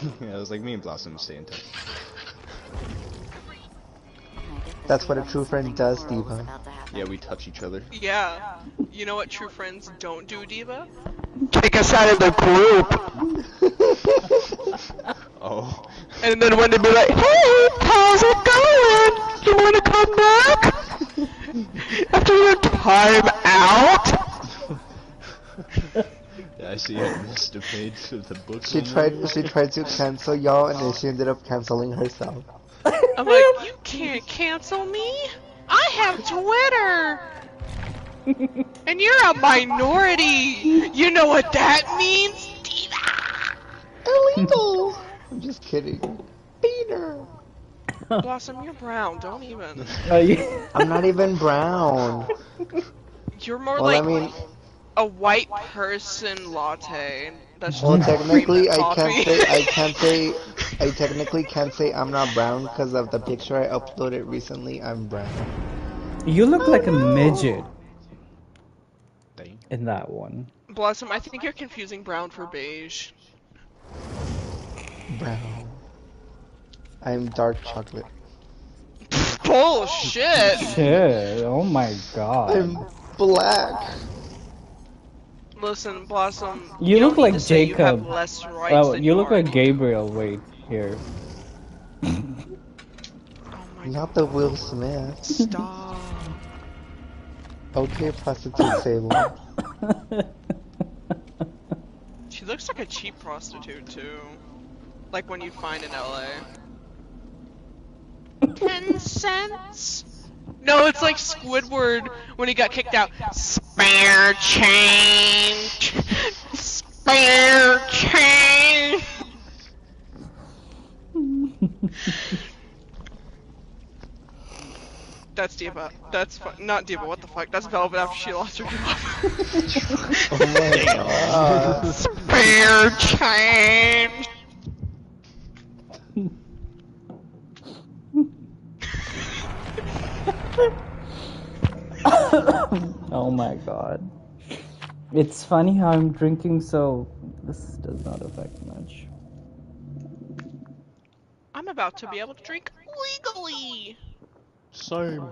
Yeah, it was like me and Blossom stay in touch. That's what a true friend does, Diva. Yeah, we touch each other. Yeah. You know what true friends don't do, Diva? Kick us out of the group! Oh. And then when they be like, hey, how's it going? You wanna come back? After your time out? Yeah, I see I missed a page of the book. She tried to cancel y'all, and then she ended up canceling herself. I'm like, you can't cancel me. I have Twitter. And you're a minority. You know what that means, Diva? Illegal. I'm just kidding. Peter. Blossom, you're brown. Don't even. I'm not even brown. You're more Well, like I mean, a white person latte. That's well, just technically, cream and coffee. I technically can't say I'm not brown because of the picture I uploaded recently. I'm brown. You look like a midget Dang. in that one. Blossom, I think you're confusing brown for beige. Brown. I'm dark chocolate. Bullshit! Shit, oh my god. I'm black. Listen, Blossom, You look don't need like to say you have Jacob. less rights Well, than you look like already Gabriel. Wait, here. Oh my Not the Will Smith. Stop. Okay, prostitute Sable. She looks like a cheap prostitute too. Like when you find in LA. 10 cents? No, it's like Squidward when he got kicked out. Spare change! Spare change! That's Diva. That's not Diva, what the fuck? That's Velvet after she lost her job. Oh my god. Spare change! Oh my god. It's funny how I'm drinking, so this does not affect much. I'm about to be able to drink legally! Same.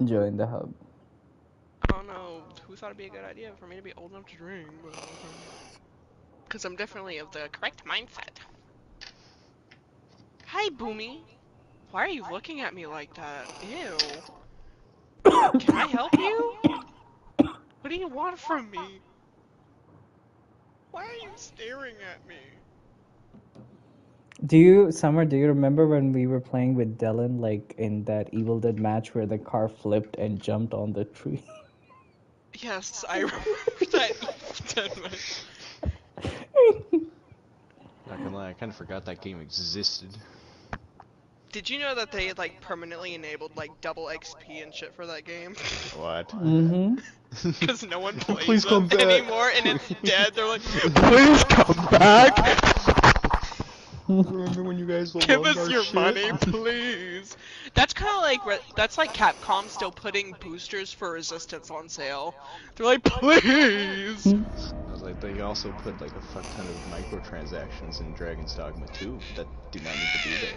Enjoying the hub. I don't know who thought it'd be a good idea for me to be old enough to drink, but... Because I'm definitely of the correct mindset. Hi, Boomy. Why are you looking at me like that? Ew. Can I help you? What do you want from me? Why are you staring at me? Summer, do you remember when we were playing with Dylan, like in that Evil Dead match where the car flipped and jumped on the tree? Yes, I remember that Dead match. Not gonna lie, I kinda forgot that game existed. Did you know that they like permanently enabled like double XP and shit for that game? What? Mm-hmm. Because no one plays Please come it back. anymore, and it's dead. They're like, please come back. Remember when you guys Give us your money, please. That's kind of like that's like Capcom still putting boosters for Resistance on sale. They're like, please. I was like, they also put like a fuck ton of microtransactions in Dragon's Dogma 2 that do not need to be there.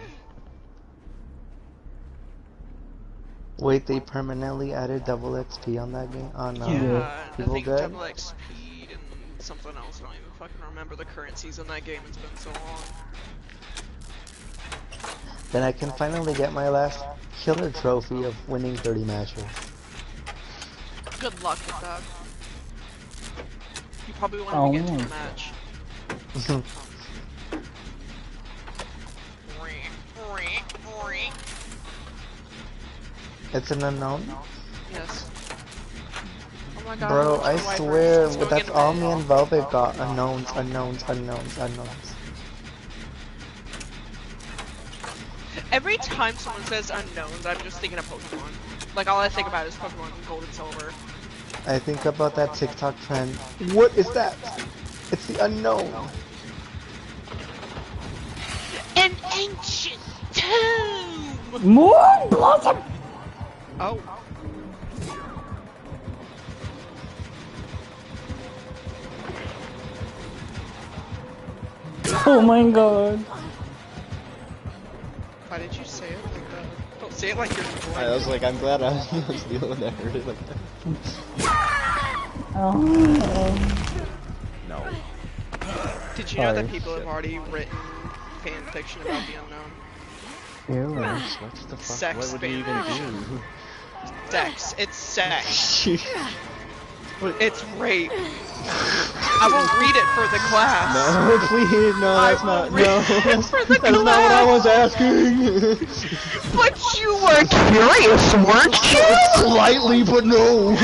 Wait, they permanently added double XP on that game? On Yeah, I Evil think Dead? double XP and something else. I don't even fucking remember the currencies in that game. It's been so long. Then I can finally get my last killer trophy of winning 30 matches. Good luck with that. You probably won't even get to a match. It's an unknown? Yes. Oh my god. Bro, I wipers. swear, It's going that's in all the me and Velvet got. Unknowns, unknowns, unknowns, unknowns. Every time someone says unknowns, I'm just thinking of Pokemon. Like, all I think about is Pokemon Gold and Silver. I think about that TikTok trend. What is that? It's the unknown. An ancient tomb! Moon Blossom! Oh. Oh my god. Why did you say it like that? Don't say it like you're going I was like, I'm glad I was the only one that heard it like that. Oh. No. Did you know that Sorry. people have already written fan fiction about the unknown? Ew. What the fuck? Sex What would you even do? Sex. It's sex. It's rape. I will read it for the class. No, please, no, that's I not. will read No, it that's, for the that's not what I was asking. But you were curious, weren't you? Slightly, but no.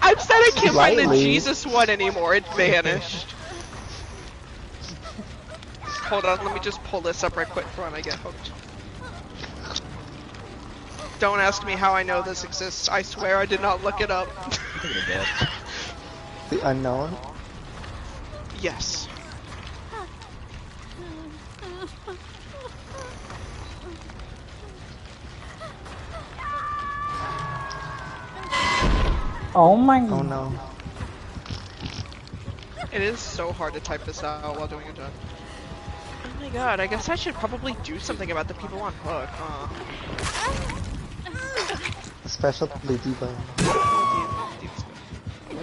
I'm sad I can't find the Slightly. Jesus one anymore. It vanished. Hold on, let me just pull this up right quick before I get hooked. Don't ask me how I know this exists. I swear I did not look it up. The unknown? Yes. Oh my Oh god. no. It is so hard to type this out while doing a job. Oh my god, I guess I should probably do something about the people on Hook, huh? Special Diva.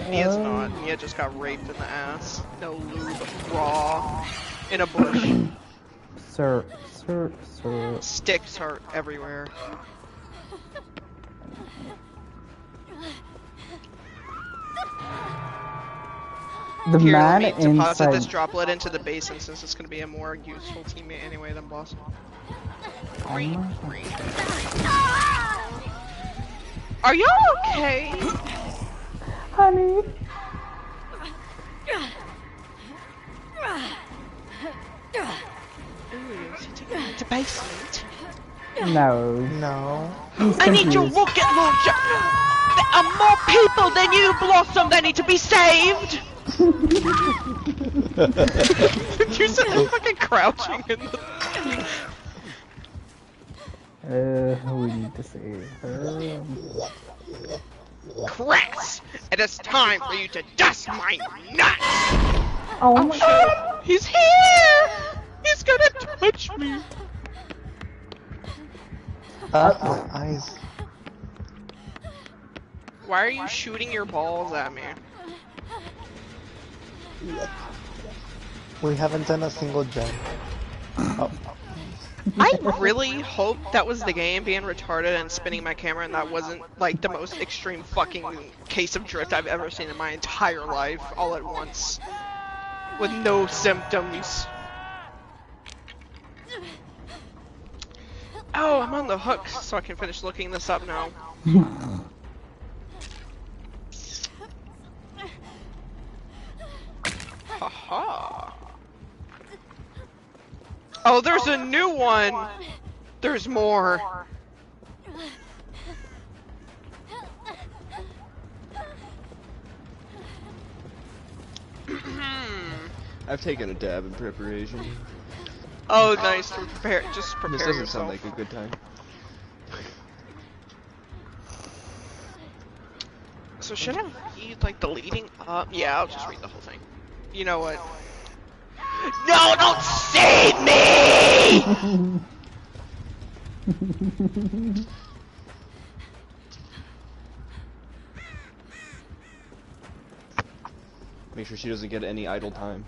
Mia's not. Mia just got raped in the ass. No lube, raw, in a bush. Sir. Sticks are everywhere. The Here, man let me deposit this inside. droplet into the basin since it's going to be a more useful teammate anyway than boss. Oh my god. Are you okay? Honey. Ooh, is he taking me to basement? No. No. He's I need your confused. rocket launcher! There are more people than you, Blossom, that need to be saved! You said they're fucking crouching in the... We need to save her. Chris! It is time for you to dust my nuts! Oh my god. Oh, he's here! He's gonna touch me! My eyes. Why are you shooting your balls at me? We haven't done a single jump. Oh. I really hope that was the game being retarded and spinning my camera and that wasn't like the most extreme fucking case of drift I've ever seen in my entire life all at once. With no symptoms. Oh, I'm on the hook so I can finish looking this up now. Haha. Oh, there's a new one! There's more. I've taken a dab in preparation. Oh, nice. To prepare, just prepare This doesn't yourself. sound like a good time. So should I read like the leading up? Yeah, I'll just read the whole thing. You know what? No, don't save me! Make sure she doesn't get any idle time.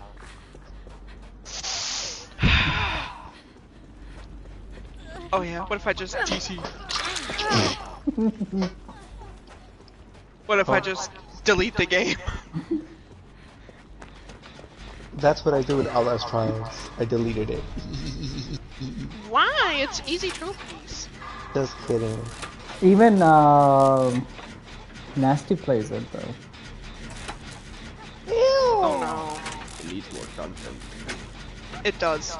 Oh yeah, what if I just TC? What if I just delete the game? That's what I do with all those trials. I deleted it. Why? It's easy trophies. Just kidding. Even Nasty plays it though. Oh no. It needs more content. It does.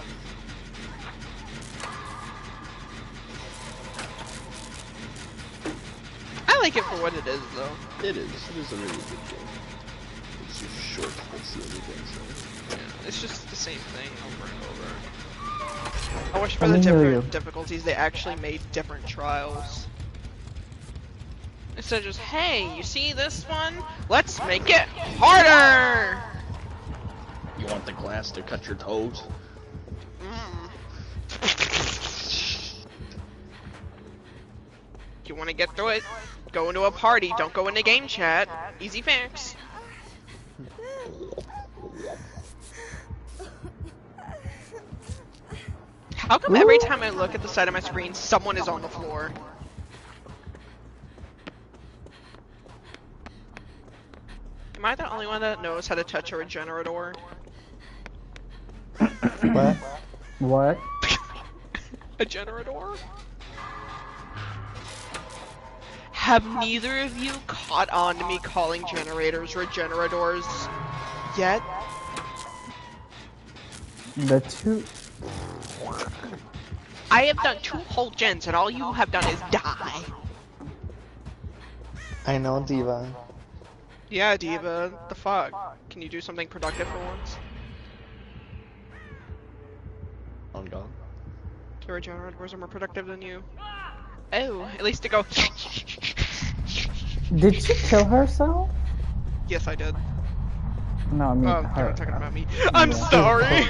I like it for what it is though. It is. It is a really good game. It's just short. That's the only thing. So. Yeah, it's just the same thing over and over. I wish for Let the me hear different you. difficulties they actually made different trials. Instead of just, hey, you see this one? Let's make it harder! want the glass to cut your toes? You want to get through it? Go into a party, don't go into game chat. Easy fix. How come every time I look at the side of my screen, someone is on the floor? Am I the only one that knows how to touch a regenerator? What? What? A generator? Have neither of you caught on to me calling generators regenerators yet? The two. I have done 2 whole gens and all you have done is die. I know, Diva. Yeah, Diva, the fuck? Can you do something productive for once? On God. Your regenerators are more productive than you. Oh, at least to go. Did she kill herself? Yes, I did. No, I mean Oh, her. you're talking about me. I'm Yeah. sorry!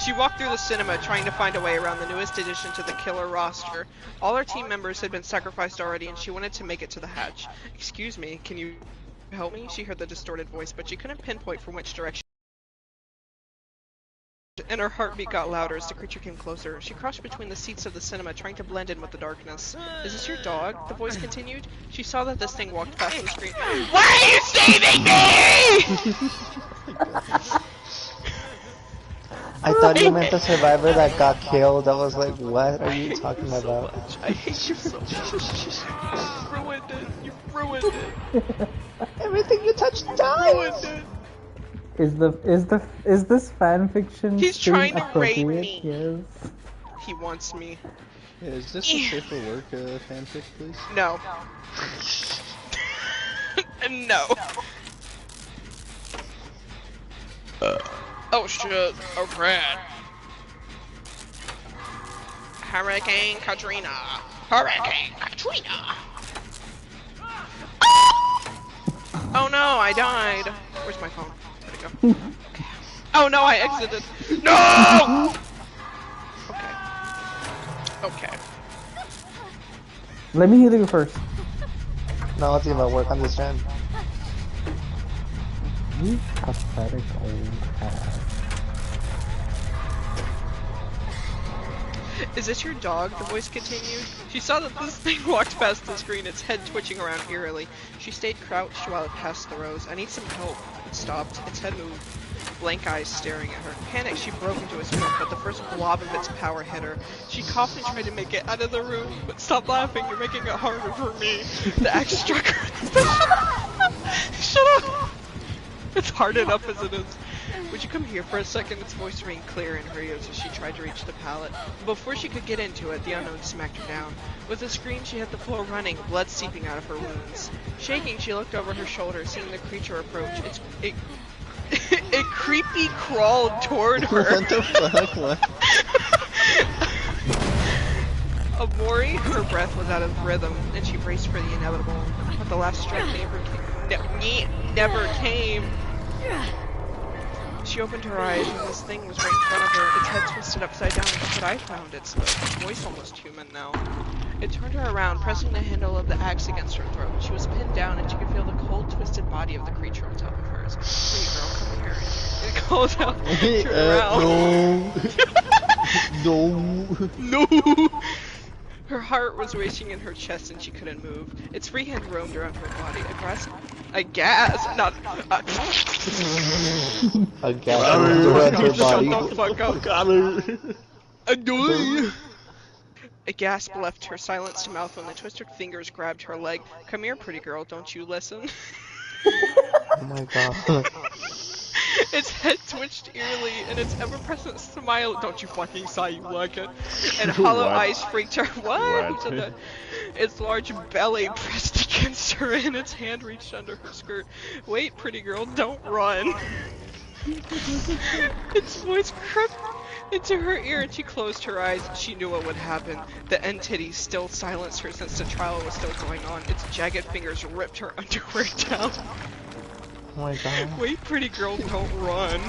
She walked through the cinema trying to find a way around the newest addition to the killer roster. All her team members had been sacrificed already and she wanted to make it to the hatch. Excuse me, can you help me? She heard the distorted voice, but she couldn't pinpoint from which direction. And her heartbeat got louder as the creature came closer. She crouched between the seats of the cinema, trying to blend in with the darkness. Is this your dog? The voice continued. She saw that this thing walked past the screen. Why are you saving me? I thought you meant the survivor that got killed. I was like, what are you talking So about? much. I hate you so much. You ruined it. You ruined it. Everything you touch Ruined dies! it. Is this fan fiction? He's still trying to rape appropriate? me. Yes. He wants me. Yeah, is this a safe for work fanfic, please? No. No. Oh shit, oh crap. Hurricane Katrina. Hurricane Katrina. Oh no, I died. Where's my phone? Where'd it go? Okay. Oh no, I exited. No! Okay. Okay. Let me heal you first. No, Diva, work on this gen. You pathetic old ass. Is this your dog? The voice continued. She saw that this thing walked past the screen, its head twitching around eerily. She stayed crouched while it passed the rows. I need some help. It stopped. Its head moved. Blank eyes staring at her. Panicked, she broke into a sprint, but the first blob of its power hit her. She coughed and tried to make it out of the room, but stop laughing, you're making it harder for me. The axe struck her. Shut up! It's hard enough as it is. Would you come here for a second? Its voice rang clear in her ears as she tried to reach the pallet. Before she could get into it, the unknown smacked her down. With a scream, she hit the floor running, blood seeping out of her wounds. Shaking, she looked over her shoulder, seeing the creature approach. It creepy crawled toward her. What the fuck? What? Amori, her breath was out of rhythm, and she braced for the inevitable. But the last strike never came. She opened her eyes, and this thing was right in front of her, its head twisted upside down. But I found its voice almost human now. It turned her around, pressing the handle of the axe against her throat. She was pinned down, and she could feel the cold, twisted body of the creature on top of hers. Sweet girl, come here. It called out, turn around. No. No! Her heart was racing in her chest and she couldn't move. Its free hand roamed around her body. A gas, not A gas around her body. Shut the fuck up. Got her. A gasp left her silenced mouth when the twisted fingers grabbed her leg. Come here, pretty girl, don't you listen? Oh my god. Its head twitched eerily, and its ever-present smile, don't you fucking sigh, you like it, and hollow What? eyes freaked her. What? Who What? said that? Its large belly pressed against her, and its hand reached under her skirt. Wait, pretty girl, don't run. Its voice crept into her ear and she closed her eyes. She knew what would happen. The entity still silenced her since the trial was still going on. Its jagged fingers ripped her underwear down. Oh my god. Wait, pretty girl, don't run.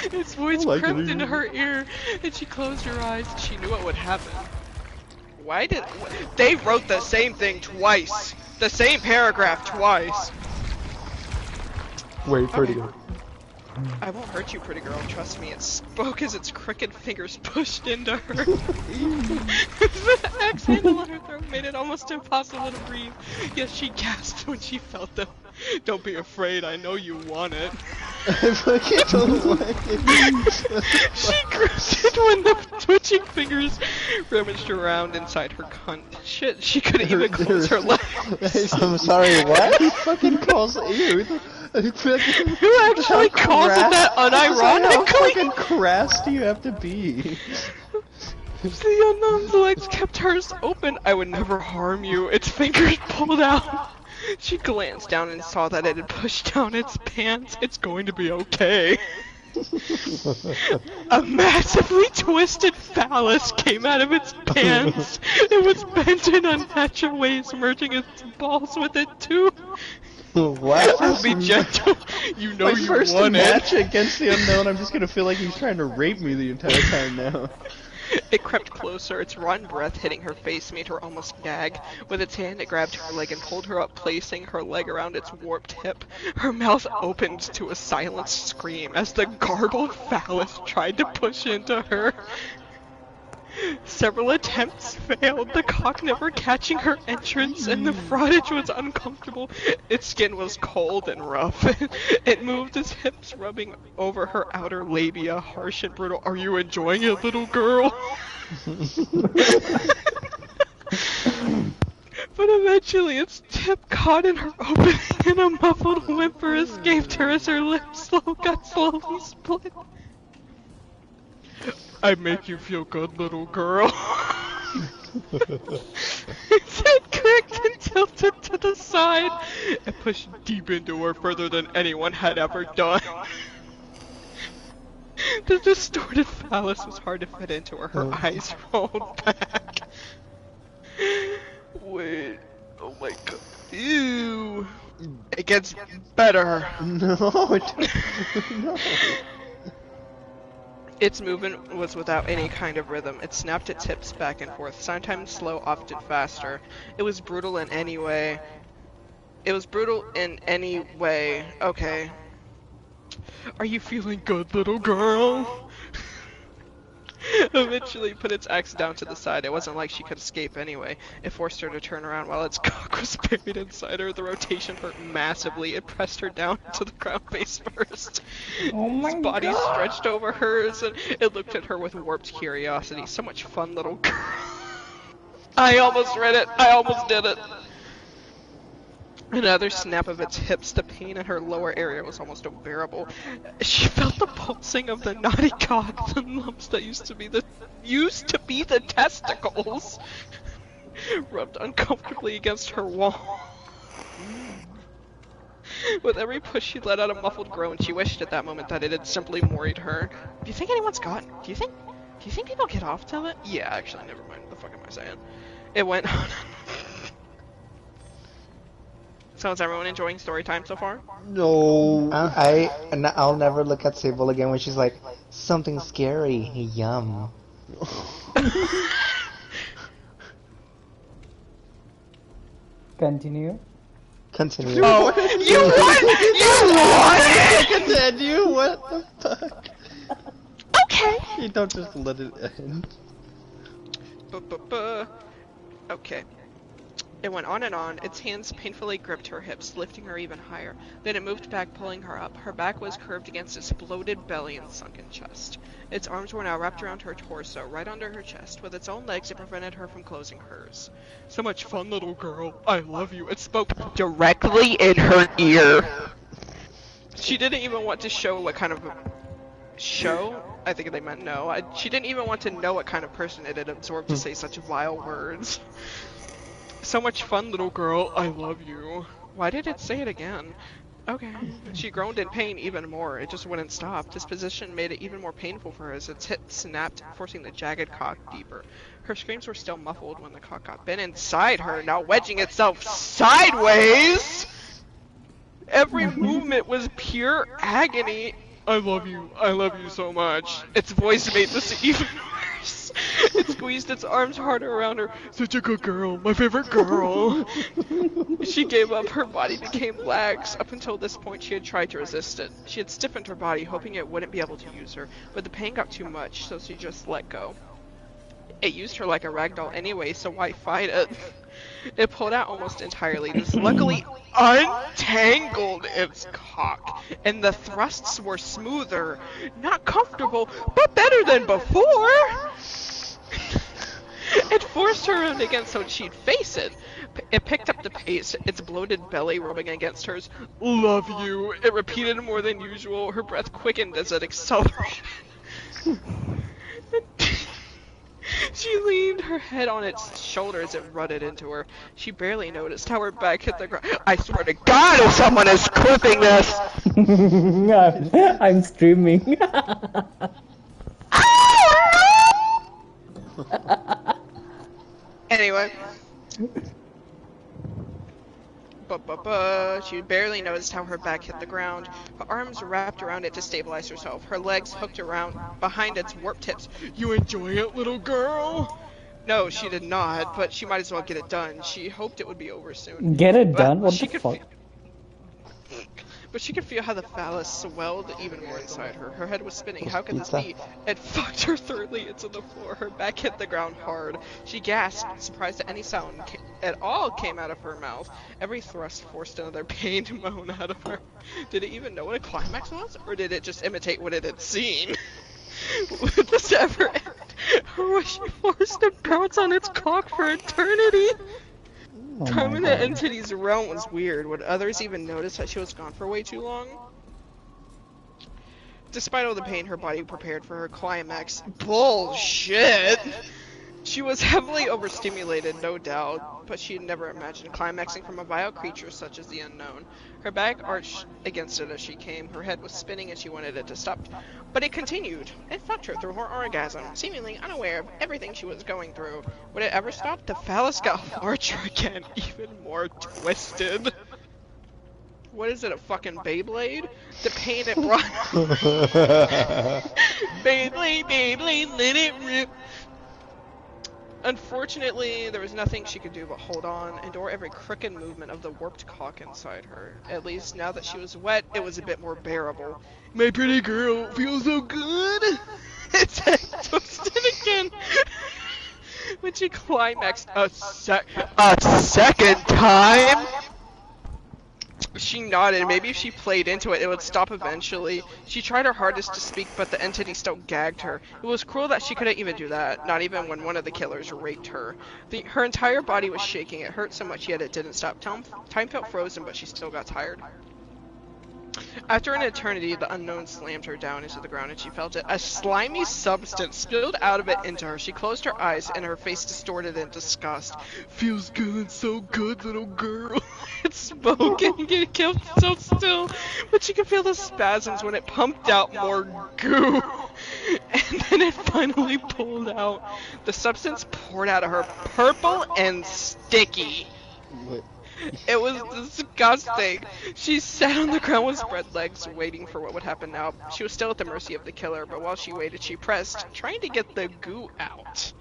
Its voice crept into her ear and she closed her eyes. She knew what would happen. Why did... They wrote the same thing twice. The same paragraph twice. Wait, pretty girl. I won't hurt you, pretty girl. Trust me. It spoke as its crooked fingers pushed into her. The axe handle on her throat made it almost impossible to breathe. Yes, she gasped when she felt them. Don't be afraid. I know you want it. I fucking don't want it. She grunted when the twitching fingers rummaged around inside her cunt. Shit, she couldn't even close her legs. I'm sorry, what? He fucking calls you. Who actually calls it that How unironically? fucking crass do you have to be? The unknown's legs kept hers open. I would never harm you. Its fingers pulled out. She glanced down and saw that it had pushed down its pants. It's going to be okay. A massively twisted phallus came out of its pants. It was bent in unnatural ways, merging its balls with it too. What? I'll be gentle. You know My you first want match it. against the unknown, I'm just gonna feel like he's trying to rape me the entire time now. It crept closer, its rotten breath hitting her face made her almost gag. With its hand it grabbed her leg and pulled her up, placing her leg around its warped hip. Her mouth opened to a silent scream as the garbled phallus tried to push into her. Several attempts failed, the cock never catching her entrance, and the frottage was uncomfortable. Its skin was cold and rough. It moved its hips, rubbing over her outer labia, harsh and brutal. Are you enjoying it, little girl? But eventually its tip caught in her opening and a muffled whimper escaped her as her lips got slowly split. I make you feel good, little girl. Its head cracked and tilted to the side. It pushed deep into her further than anyone had ever done. The distorted phallus was hard to fit into her. Her eyes rolled back. Wait. Oh my god. Ew. It gets better. No, no. Its movement was without any kind of rhythm. It snapped its hips back and forth, sometimes slow, often faster. It was brutal in any way. Okay. Are you feeling good, little girl? Eventually put its axe down to the side. It wasn't like she could escape anyway. It forced her to turn around while its cock was buried inside her. The rotation hurt massively. It pressed her down to the ground face first. Oh my Its body god. stretched over hers and it looked at her with warped curiosity. So much fun, little girl. I almost read it. I almost did it. Another snap of its hips, the pain in her lower area was almost unbearable. She felt the pulsing of the knotty cock, the lumps that used to be the testicles, rubbed uncomfortably against her wall. With every push she let out a muffled groan. She wished at that moment that it had simply worried her. Do you think anyone's got? Do you think people get off to it? Yeah, actually, never mind. What the fuck am I saying? It went on. So is everyone enjoying story time so far? No. I'll never look at Sable again when she's like, something scary, yum. Continue. Continue. Oh, you won! You won! Continue? What the fuck? Okay. You don't just let it end. Okay. It went on and on. Its hands painfully gripped her hips, lifting her even higher. Then it moved back, pulling her up. Her back was curved against its bloated belly and sunken chest. Its arms were now wrapped around her torso, right under her chest. With its own legs, it prevented her from closing hers. So much fun, little girl. I love you. It spoke directly in her ear. She didn't even want to show what kind of show? I think they meant no. She didn't even want to know what kind of person it had absorbed to say such vile words. So much fun, little girl. I love you. Why did it say it again? Okay. She groaned in pain even more. It just wouldn't stop. This position made it even more painful for her as its hip snapped, forcing the jagged cock deeper. Her screams were still muffled when the cock got bent inside her, now wedging itself sideways! Every movement was pure agony. I love you so much. Its voice made this even worse. It squeezed its arms harder around her. Such a good girl, my favorite girl. She gave up, her body became lax. Up until this point she had tried to resist it. She had stiffened her body, hoping it wouldn't be able to use her, but the pain got too much, so she just let go. It used her like a ragdoll anyway, so why fight it? It pulled out almost entirely. This luckily untangled its cock, and the thrusts were smoother, not comfortable, but better than before. It forced her around again so she'd face it. It picked up the pace, its bloated belly rubbing against hers. Love you, it repeated more than usual. Her breath quickened as it accelerated. She leaned her head on its shoulder as it rutted into her. She barely noticed how her back hit the ground. I swear to God, if someone is clipping this! I'm streaming. Anyway. She barely noticed how her back hit the ground. Her arms wrapped around it to stabilize herself. Her legs hooked around behind its warp tips. You enjoy it, little girl? No, she did not, but she might as well get it done. She hoped it would be over soon. Get it done? What the fuck? But she could feel how the phallus swelled even more inside her. Her head was spinning. How could this be? It fucked her thirdly into the floor. Her back hit the ground hard. She gasped, surprised that any sound at all came out of her mouth. Every thrust forced another pained moan out of her. Did it even know what a climax was? Or did it just imitate what it had seen? Would this ever end? Or was she forced to bounce on its cock for eternity? Time in the entity's realm was weird. Would others even notice that she was gone for way too long? Despite all the pain, her body prepared for her climax. Bullshit! She was heavily overstimulated, no doubt, but she had never imagined climaxing from a vile creature such as the unknown. Her back arched against it as she came. Her head was spinning and she wanted it to stop. But it continued. It fucked her through her orgasm, seemingly unaware of everything she was going through. Would it ever stop? The phallus got larger again, even more twisted. What is it, a fucking Beyblade? The pain it brought. Beyblade, let it rip. Unfortunately, there was nothing she could do but hold on, endure every crooked movement of the warped cock inside her. At least, now that she was wet, it was a bit more bearable. My pretty girl, feels so good! Its head twisted again! When she climaxed a second time! She nodded. Maybe if she played into it, it would stop eventually. She tried her hardest to speak, but the entity still gagged her. It was cruel that she couldn't even do that, not even when one of the killers raped her. Her entire body was shaking. It hurt so much, yet it didn't stop. Time felt frozen, but she still got tired. After an eternity, the unknown slammed her down into the ground and she felt it. A slimy substance spilled out of it into her. She closed her eyes and her face distorted in disgust. Feels good, so good, little girl. It spoke and it kept so still, but she could feel the spasms when it pumped out more goo. And then it finally pulled out. The substance poured out of her, purple and sticky. What? It was disgusting. She sat on the ground with spread legs, waiting for what would happen now. She was still at the mercy of the killer, but while she waited, she pressed, trying to get the goo out.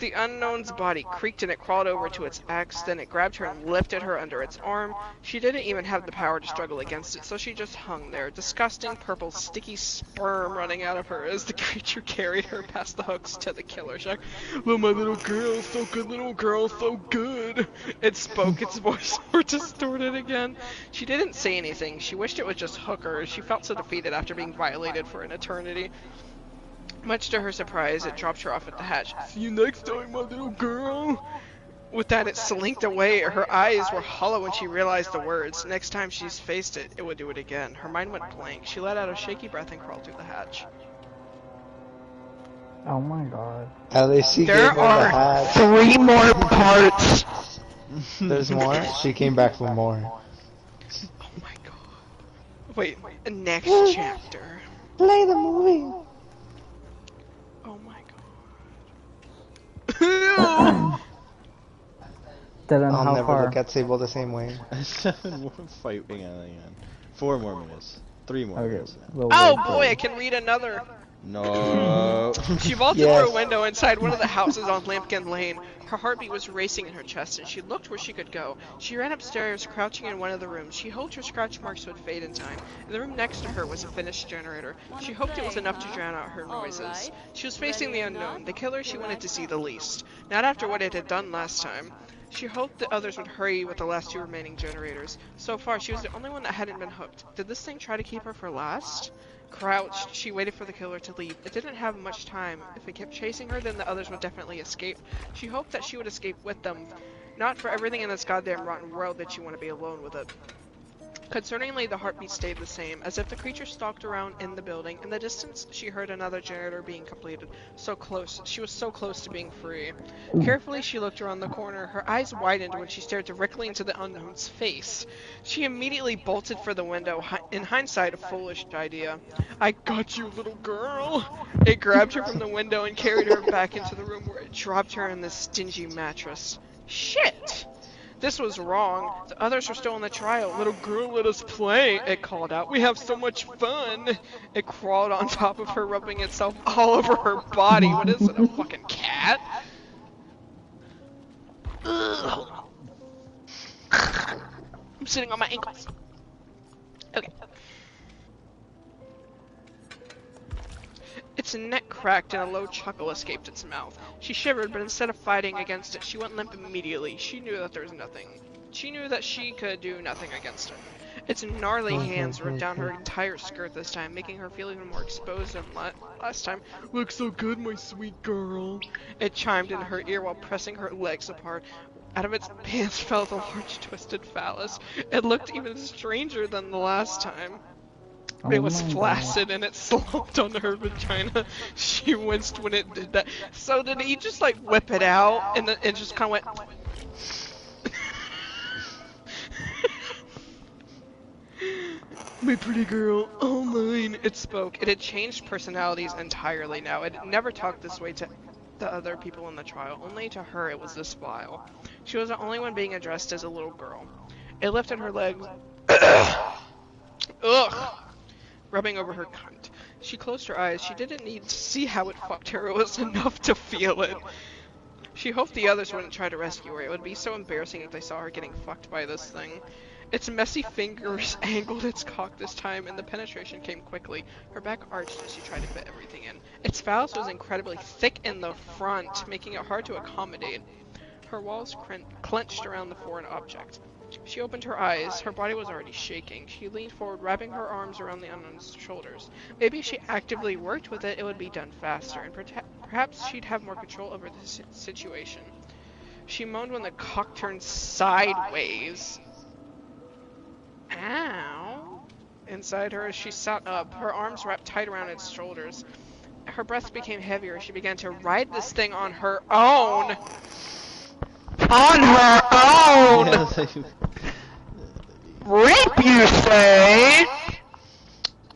The unknown's body creaked and it crawled over to its axe, then it grabbed her and lifted her under its arm. She didn't even have the power to struggle against it, so she just hung there, disgusting purple sticky sperm running out of her as the creature carried her past the hooks to the killer shack. Oh, my little girl, so good, little girl, so good. It spoke, its voice more distorted again. She didn't say anything. She wished it would just hook her. She felt so defeated after being violated for an eternity. Much to her surprise, it dropped her off at the hatch. See you next time, my little girl. With that, it slinked away. Her eyes were hollow when she realized the words. Next time she's faced it, it would do it again. Her mind went blank. She let out a shaky breath and crawled through the hatch. Oh my god. At least she There gave her the are hat. 3 more parts. There's more? She came back for more. Oh my god. Wait, next chapter. Play the movie. Oh my god. Dylan, I'll how never far? look at Sable the same way. 7 more fight. Hang on. 4 more minutes. 3 more Okay, minutes now. we'll Oh wait for boy, you. I can read another. No. She vaulted Yes. through a window inside one of the houses on Lampkin Lane. Her heartbeat was racing in her chest, and she looked where she could go. She ran upstairs, crouching in one of the rooms. She hoped her scratch marks would fade in time. In the room next to her was a finished generator. She hoped it was enough to drown out her noises. She was facing the unknown, the killer she wanted to see the least. Not after what it had done last time. She hoped the others would hurry with the last 2 remaining generators. So far, she was the only one that hadn't been hooked. Did this thing try to keep her for last? Crouched, she waited for the killer to leave. It didn't have much time. If it kept chasing her, then the others would definitely escape. She hoped that she would escape with them. Not for everything in this goddamn rotten world did she want to be alone with it. Concerningly, the heartbeat stayed the same, as if the creature stalked around in the building. In the distance, she heard another generator being completed. So close. She was so close to being free. Carefully, she looked around the corner. Her eyes widened when she stared directly into the unknown's face. She immediately bolted for the window. In hindsight, a foolish idea. I got you, little girl. It grabbed her from the window and carried her back into the room, where it dropped her on this dingy mattress. Shit! This was wrong. The others were still in the trial. Little girl, let us play, it called out. We have so much fun. It crawled on top of her, rubbing itself all over her body. What is it, a fucking cat? Ugh, hold on. I'm sitting on my ankles. Okay. Its neck cracked and a low chuckle escaped its mouth. She shivered, but instead of fighting against it, she went limp immediately. She knew that there was nothing. She knew that she could do nothing against it. Its gnarly hands ripped down her entire skirt this time, making her feel even more exposed than last time. Look so good, my sweet girl. It chimed in her ear while pressing her legs apart. Out of its pants fell the large twisted phallus. It looked even stranger than the last time. Oh It was my flaccid and it slumped on her vagina. She winced when it did that. So did he just like whip it out and then it just kind of went. My pretty girl, all mine. It spoke. It had changed personalities entirely now. It never talked this way to the other people in the trial. Only to her it was this vile. She was the only one being addressed as a little girl. It lifted her legs. Ugh! Rubbing over her cunt. She closed her eyes. She didn't need to see how it fucked her. It was enough to feel it. She hoped the others wouldn't try to rescue her. It would be so embarrassing if they saw her getting fucked by this thing. Its messy fingers angled its cock this time, and the penetration came quickly. Her back arched as she tried to fit everything in. Its phallus was incredibly thick in the front, making it hard to accommodate. Her walls clenched around the foreign object. She opened her eyes. Her body was already shaking. She leaned forward, wrapping her arms around the unknown's shoulders. Maybe if she actively worked with it, it would be done faster, and perhaps she'd have more control over the situation. She moaned when the cock turned sideways. Ow! Inside her, as she sat up, her arms wrapped tight around its shoulders. Her breath became heavier as she began to ride this thing on her own. On her own! Rape, you say?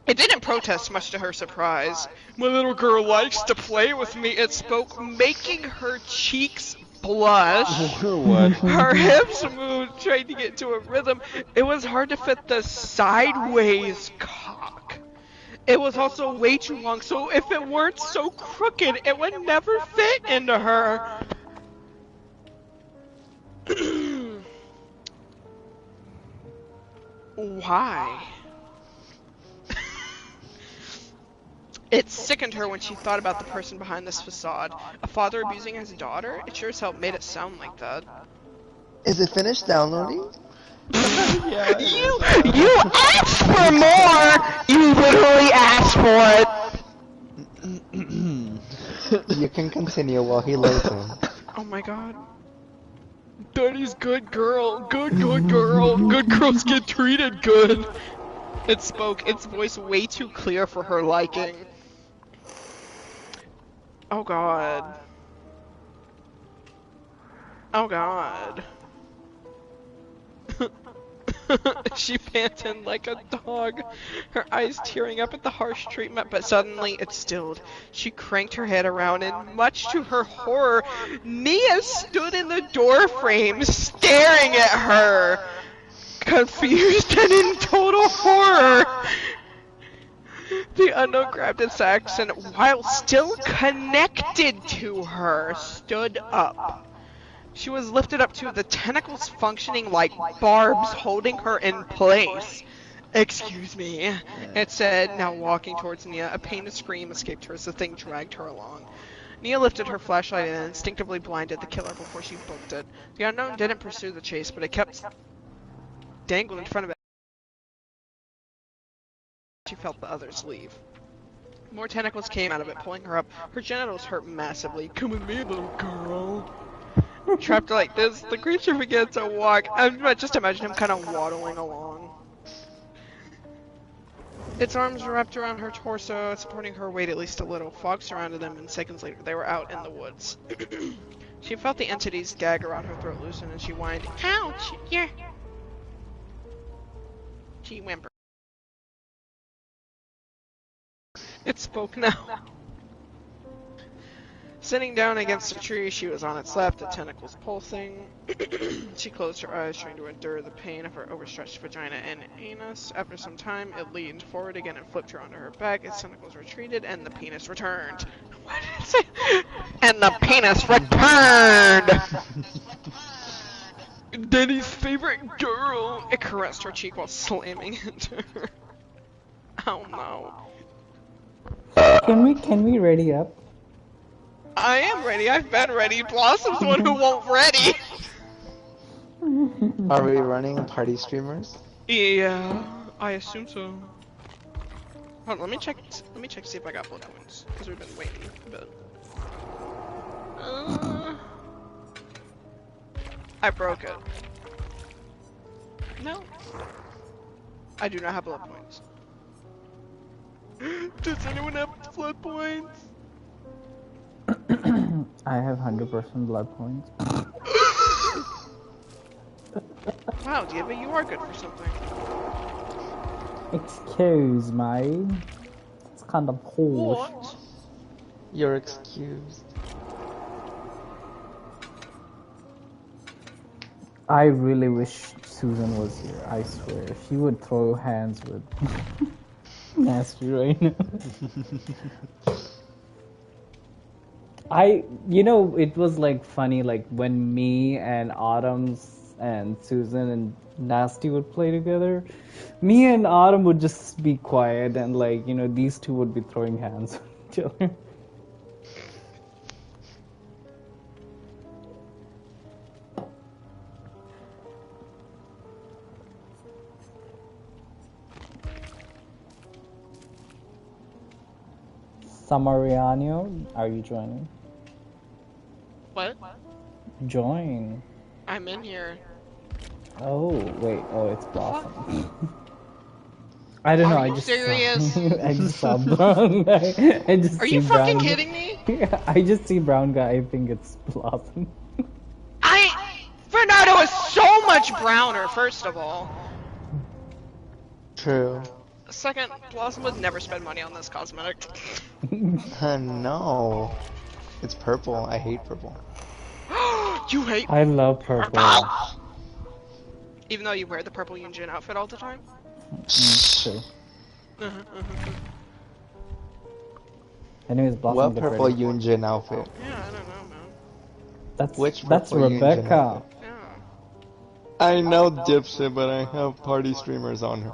It didn't protest, much to her surprise. My little girl likes to play with me, it spoke, making her cheeks blush. What? Her hips moved, trying to get to a rhythm. It was hard to fit the sideways cock. It was also way too long, so if it weren't so crooked, it would never fit into her. Why? It sickened her when she thought about the person behind this facade. A father abusing his daughter? It sure as hell made it sound like that. Is it finished downloading? Yeah. You asked for more! You literally asked for it! You can continue while he loads in. Oh my god. Daddy's good girl. Good girl. Good girls get treated good. It spoke, its voice way too clear for her liking. Oh god. Oh god. She panted like a dog, her eyes tearing up at the harsh treatment, but suddenly it stilled. She cranked her head around, and much to her horror, Nia stood in the doorframe, staring at her, confused and in total horror. The unknown grabbed its axe and, while still connected to her, stood up. She was lifted up to the tentacles functioning like barbs holding her in place. "Excuse me," it said, now walking towards Nia. A pained scream escaped her as the thing dragged her along. Nia lifted her flashlight and instinctively blinded the killer before she booked it. The unknown didn't pursue the chase, but it kept dangling in front of it. She felt the others leave. More tentacles came out of it, pulling her up. Her genitals hurt massively. "Come with me, little girl." Trapped like this, the creature began to walk. Just imagine him kind of waddling along. Its arms wrapped around her torso, supporting her weight at least a little. Fog surrounded them, and seconds later they were out in the woods. She felt the entity's gag around her throat loosen, and she whined, "Ouch! Yeah." She whimpered. It spoke now. Sitting down against a tree, she was on its lap, the tentacles pulsing. She closed her eyes, trying to endure the pain of her overstretched vagina and anus. After some time, it leaned forward again and flipped her onto her back. Its tentacles retreated, and the penis returned. What did it say? And the penis returned! Denny's favorite girl! It caressed her cheek while slamming into her. Oh no. Can we ready up? I am ready. I've been ready. Blossom's the one who won't ready. Are we running party streamers? Yeah, I assume so. Hold on, let me check to see if I got blood points, because we've been waiting a bit. I broke it. No. I do not have blood points. Does anyone have blood points? I have 100% blood points. Wow, Diva, you are good for something. Excuse me. It's kind of harsh. What? You're excused. I really wish Susan was here, I swear. She would throw hands with Nasty right now. It was like funny, like when me and Autumn's and Susan and Nasty would play together. Me and Autumn would just be quiet and these two would be throwing hands at each other. Samariano, are you joining? What? Join. I'm in here. Oh, wait. Oh, it's Blossom. I don't know. Are you serious? I just saw brown guy. Are you fucking kidding me? I just see brown guy. I think it's Blossom. Bernardo is so much browner, first of all. True. Second, Blossom would never spend money on this cosmetic. No. It's purple. I hate purple. You hate I love purple. Even though you wear the purple Yunjin outfit all the time? True. Anyways, Blossom. What purple Yunjin outfit? Yeah, I don't know, man. That's purple Rebecca. Yunjin? Yeah. I know dipshit, but I have party streamers on her.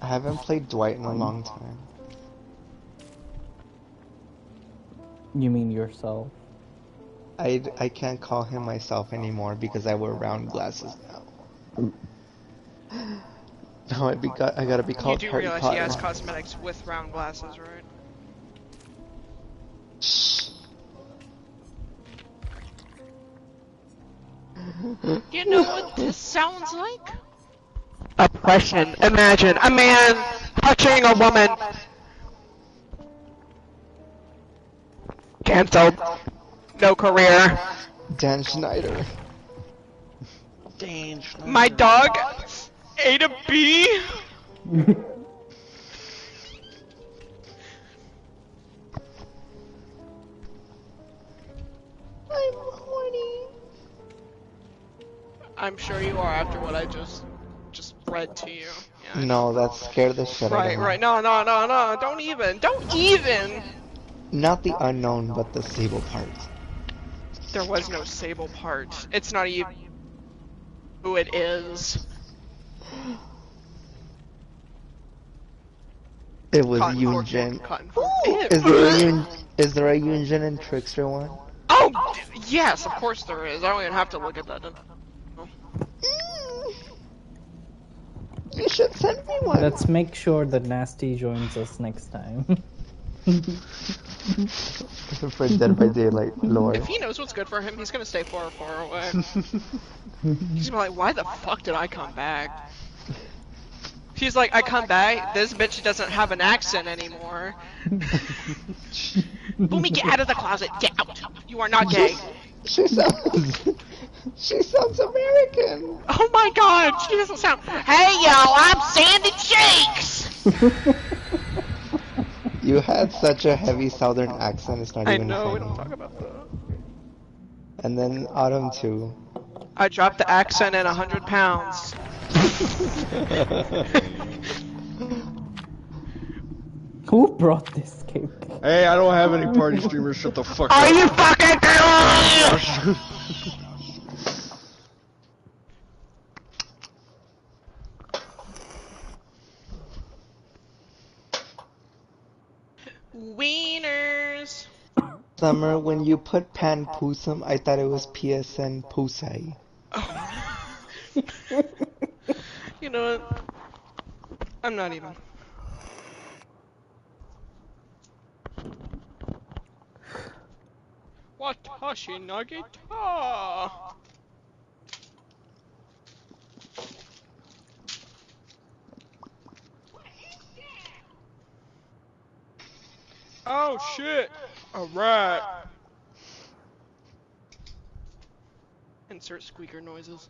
I haven't played Dwight in a long time. You mean yourself? I can't call him myself anymore because I wear round glasses now. No, I gotta be You called do Harry realize Potter. he has cosmetics with round glasses, right? You know what this sounds like? Oppression. Imagine a man touching a woman. Cancelled. No career. Dan Schneider. Danger. My dog ate a bee. I'm horny. I'm sure you are after what I just read to you. Yeah, I No, that scared the shit out of me. right. No. Don't even. Not the unknown, but the Sable part. There was no Sable part. It's not even who it is. It was Cotton Yunjin. Cotton. Is there a Yunjin and Trickster one? Oh, yes, of course there is. I don't even have to look at that. You should send me one. Let's make sure that Nasty joins us next time. For Dead by Daylight lore. If he knows what's good for him, he's gonna stay far away. He's gonna be like, why the fuck did I come back? He's like, I come back, this bitch doesn't have an accent anymore. Boomy, get out of the closet, get out. You are not gay. She sounds American. Oh my god, she doesn't sound. Hey y'all, I'm Sandy Shakes! You had such a heavy southern accent, it's not I even know, we funny. don't talk about that. And then Autumn too. I dropped the accent in 100 pounds. Who brought this cake? Hey, I don't have any party streamers. Shut the fuck Are up. you fucking kidding me? Wieners. Summer, when you put Pan Pusum, I thought it was PSN Pusai. You know what? I'm not even. Watashi nagita. Oh shit! Alright. Insert squeaker noises.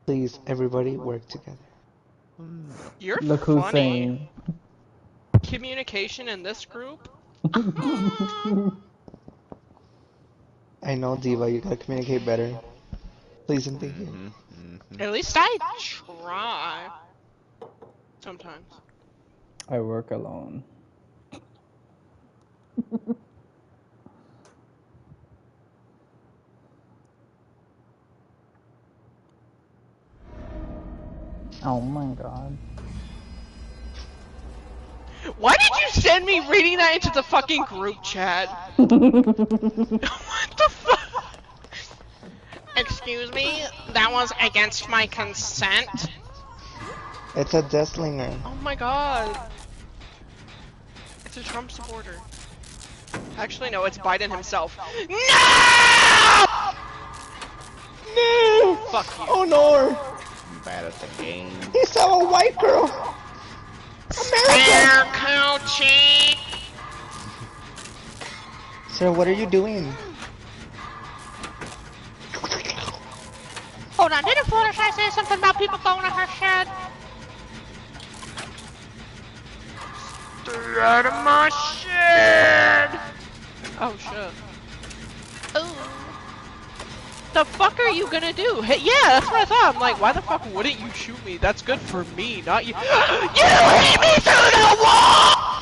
Please, everybody work together. You're Look who's funny. saying. Communication in this group? I know, Diva, you gotta communicate better. Please and thank you. At least I try. Sometimes. I work alone. Oh my god. Why did you send me reading that into the fucking group chat? What the fuck? Excuse me? That was against my consent? It's a Deathslinger. Oh my god. It's a Trump supporter. Actually, no, it's Biden himself. No! No! Fuck you. Oh no! I'm bad at the game. He saw a white girl! Spare coochie! Sir, what are you doing? Hold on, didn't Fluttershy say something about people going to her shed? Stay out of my shed! Oh shit. Oh. The fuck are you gonna do? Hey, yeah, that's what I thought. I'm like, why the fuck wouldn't you shoot me? That's good for me, not you. You hit me through the wall!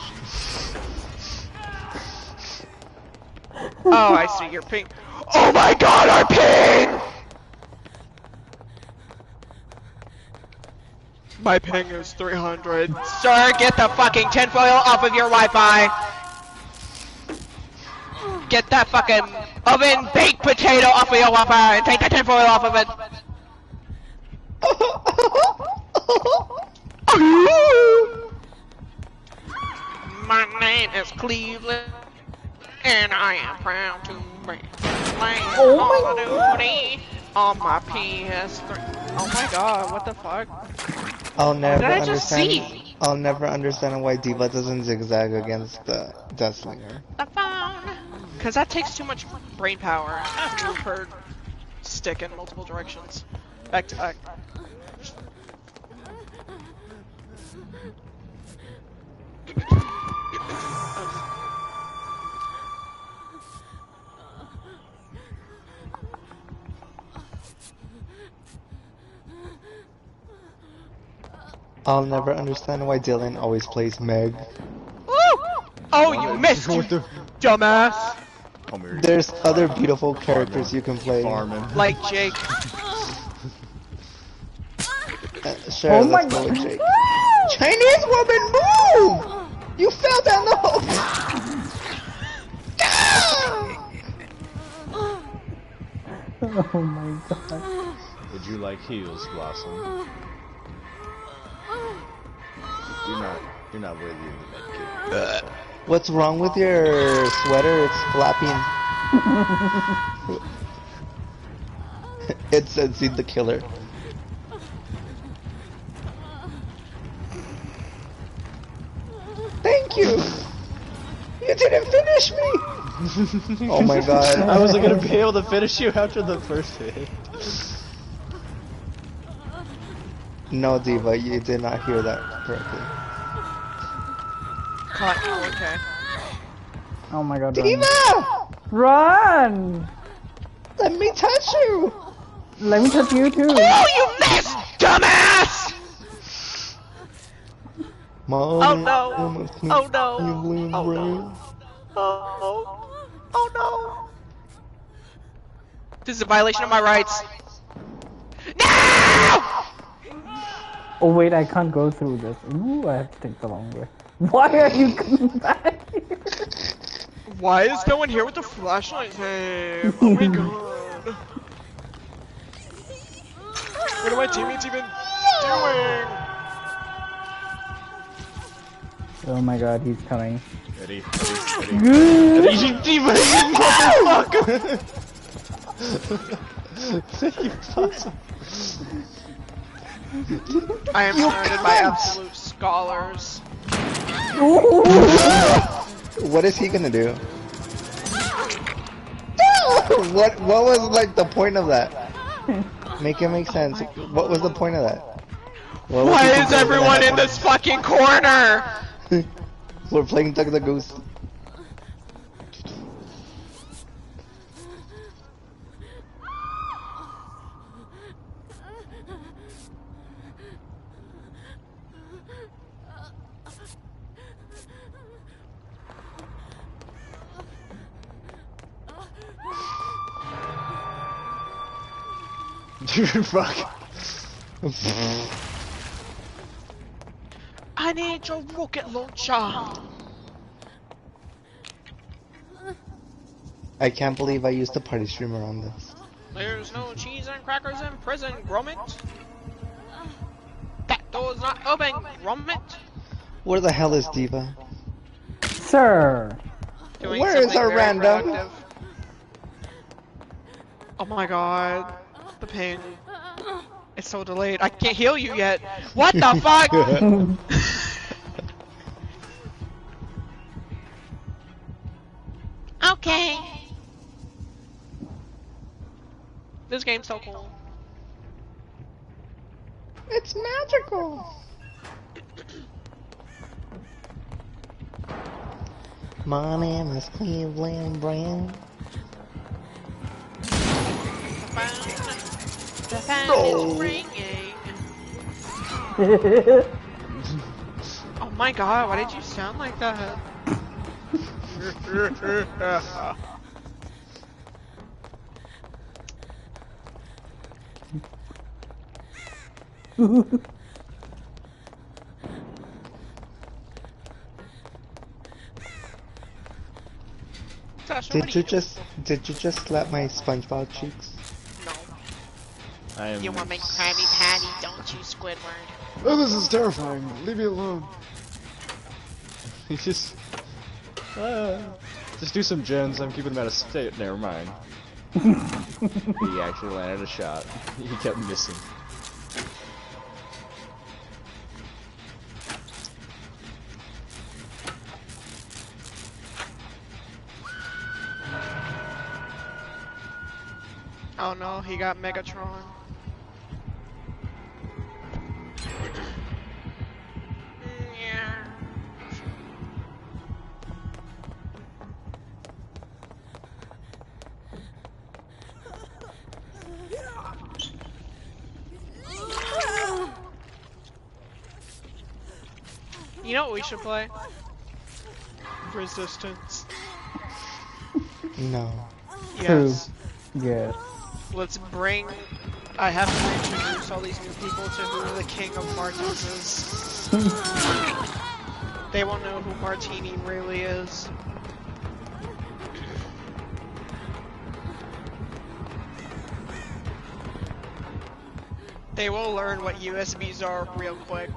Oh, I see your ping. Oh my god, our ping! My ping is 300. Sir, get the fucking tinfoil off of your Wi-Fi. Get that fucking oven baked potato off of your Wi-Fi and take the tinfoil off of it. My name is Cleveland, and I am proud to be playing Call of Duty on my PS3. Oh my god, what the fuck? I'll never What did I just understand. see? I'll never understand why Diva doesn't zigzag against the Deathslinger. The phone. Cause that takes too much brain power. You've heard. stick in multiple directions, back to back. I'll never understand why Dylan always plays Meg. Woo! Oh, you missed, you dumbass! Oh, Mary. There's other beautiful characters you can play. Farming. Like Jake. Sure, Oh my let's go with Jake. god! Chinese woman, move! You fell down the hole! Oh my god. Would you like heels, Blossom? You're not worthy of the medkit. What's wrong with your sweater? It's flapping. It said "See the killer." Thank you. You didn't finish me. Oh my god. I wasn't gonna be able to finish you after the first hit. No, Diva, you did not hear that correctly. Okay. Oh my god. Diva! Run! Let me touch you! Let me touch you too. Oh, you missed, dumbass! Mom, Oh no! Oh no! Oh no! Oh no! This is a violation of my rights. No! Oh wait, I can't go through this. Ooh, I have to take the long way. Why are you coming back here? Why is no one here with the flashlight? Hey, oh my god! What are my teammates even doing? Oh my god, he's coming. Eddie. Good. Diva, what the fuck? Thank you, Blossom. I am surrounded by absolute scholars. what is he gonna do? What was like the point of that? Make it make sense. What was the point of that? What was Why he is thinking was gonna everyone in happen? this fucking corner? We're playing Duck the Goose. Dude, fuck. I need your rocket launcher. I can't believe I used a party streamer on this. There's no cheese and crackers in prison, Gromit. That door's not open, Gromit. Where the hell is Diva? Sir. Doing Where is something our very random? productive. Oh my god. The pain. It's so delayed. I can't heal you yet. What the fuck? Okay. This game's so cool. It's magical. My name is Cleveland Brown. The phone is ringing. Oh my god, why did you sound like that? Sasha, what Did you just slap my SpongeBob cheeks? No. I am. You want me Krabby Patty, don't you, Squidward? Oh, this is terrifying. Leave me alone. He just do some gens. I'm keeping him out of state. Never mind. He actually landed a shot. He kept missing. Oh Oh no, he got Megatron. Yeah. You know what we should play? Resistance. No. Yes. Yeah. Let's bring... I have to introduce all these new people to who the King of Martins is. They won't know who Martini really is. They will learn what USBs are real quick.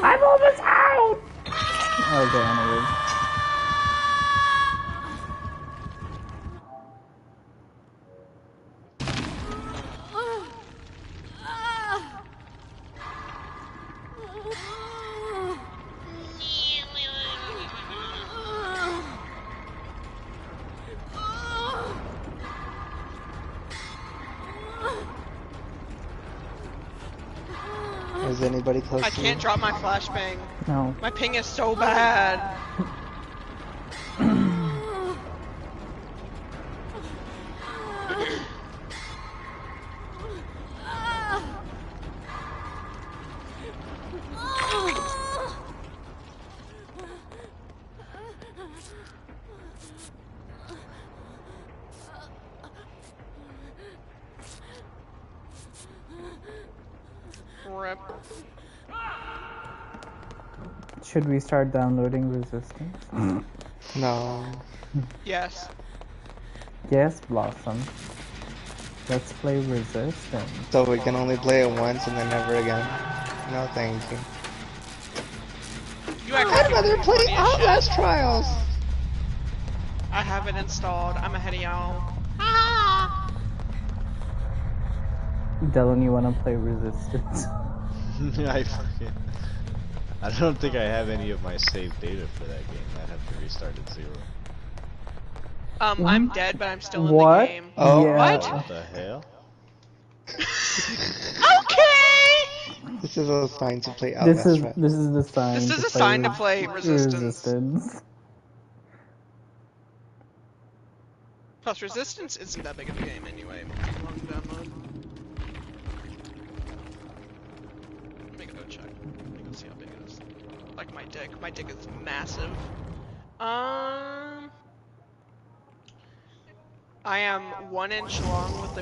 I'm almost out! Okay, anyways. Is anybody close I to can't you? drop my flashbang. No. My ping is so bad. Rip. Should we start downloading Resistance? No. Yes. Yes, Blossom. Let's play Resistance. So we can only play it once and then never again? No, thank you. You act I'd like rather you're play funny as shit. Outlast Trials! I have it installed. I'm ahead of y'all. Dylan, you wanna play Resistance? I don't think I have any of my saved data for that game. I'd have to restart at 0. I'm dead, but I'm still in What? the game. Oh. Yeah. What the hell? Okay! This is a sign to play This Outlast is Trials. this is the sign. This is a sign to play Resistance. Plus, Resistance isn't that big of a game anyway. Long download. Let me go check. Let me go see how big it is. Like my dick. My dick is massive. I am 1 inch long with the